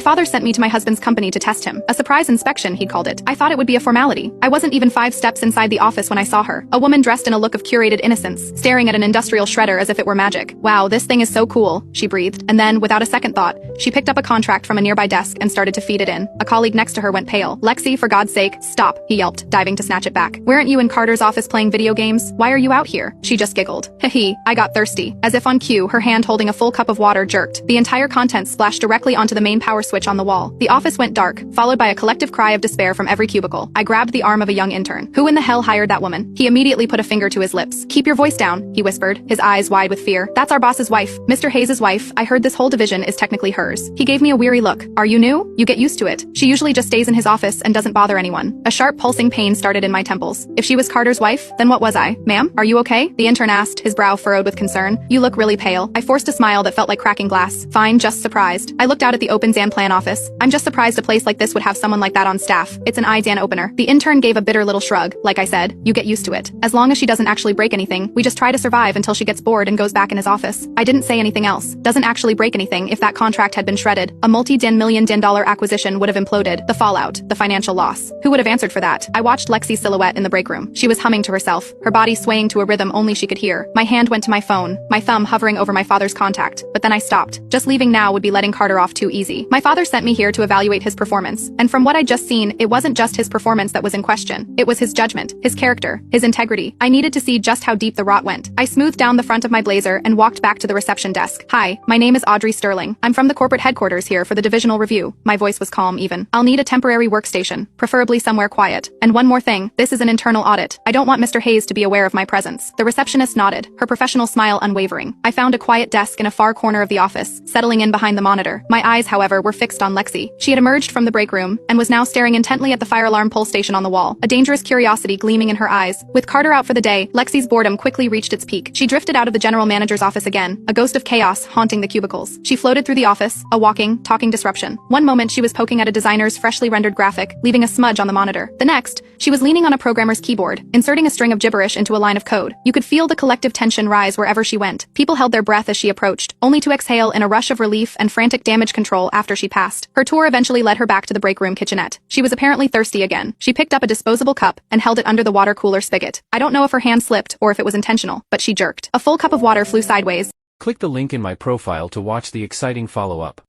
father sent me to my husband's company to test him. A surprise inspection, he'd called it. I thought it would be a formality. I wasn't even 5 steps inside the office when I saw her. A woman dressed in a look of curated innocence, staring at an industrial shredder as if it were magic. Wow, this thing is so cool, she breathed. And then, without a second thought, she picked up a contract from a nearby desk and started to feed it in. A colleague next to her went pale. Lexi, for God's sake, stop, he yelped, diving to snatch it back. Weren't you in Carter's office playing video games? Why are you out here? She just giggled. Heh, I got thirsty. As if on cue, her hand holding a full cup of water jerked. The entire contents splashed directly onto the main power switch on the wall. The office went dark, followed by a collective cry of despair from every cubicle. I grabbed the arm of a young intern. Who in the hell hired that woman? He immediately put a finger to his lips. Keep your voice down, he whispered, his eyes wide with fear. That's our boss's wife. Mr. Hayes' wife. I heard this whole division is technically hers. He gave me a weary look. Are you new? You get used to it. She usually just stays in his office and doesn't bother anyone. A sharp pulsing pain started in my temples. If she was Carter's wife, then what was I? Ma'am, are you okay? The intern asked, his brow furrowed with concern. You look really pale. I forced a smile that felt like cracking glass. Fine, just surprised. I looked out at the open Zan plan office. I'm just surprised a place like this would have someone like that on staff. It's an Zan opener. The intern gave a bitter little shrug. Like I said, you get used to it. As long as she doesn't actually break anything, we just try to survive until she gets bored and goes back in his office. I didn't say anything else. Doesn't actually break anything if that contract had been shredded. A multi-million dollar acquisition would have imploded. The fallout, the financial loss. Who would have answered for that? I watched Lexi's silhouette in the break room. She was humming to herself, her body swaying to a rhythm only she could hear. My hand went to my phone, my thumb hovering over my father's contact, but then I stopped. Just leaving now would be letting Carter off too easy. My father sent me here to evaluate his performance, and from what I'd just seen, it wasn't just his performance that was in question. It was his judgment, his character, his integrity. I needed to see just how deep the rot went. I smoothed down the front of my blazer and walked back to the reception desk. Hi, my name is Audrey Sterling. I'm from the corporate headquarters here for the divisional review. My voice was calm even. I'll need a temporary workstation, preferably somewhere quiet. And one more thing, this is an internal audit. I don't want Mr. Hayes to be aware of my presence. The receptionist nodded, her professional smile unwavering. I found a quiet desk in a far corner of the office, settling in behind the monitor. My eyes, however, were fixed on Lexi. She had emerged from the break room and was now staring intently at the fire alarm pull station on the wall, a dangerous curiosity gleaming in her eyes. With Carter out for the day, Lexi's boredom quickly reached its peak. She drifted out of the general manager's office again, a ghost of chaos haunting the cubicles. She floated through the office, a walking, talking disruption. One moment she was poking at a designer's freshly rendered graphic, leaving a smudge on the monitor. The next, she was leaning on a programmer's keyboard, inserting a string of gibberish into a line of code. You could feel the collective tension rise wherever she went. People held their breath as she approached, only to exhale in a rush of relief and frantic damage control after she passed. Her tour eventually led her back to the break room kitchenette. She was apparently thirsty again. She picked up a disposable cup and held it under the water cooler spigot. I don't know if her hand slipped or if it was intentional, but she jerked. A full cup of water flew sideways. Click the link in my profile to watch the exciting follow-up.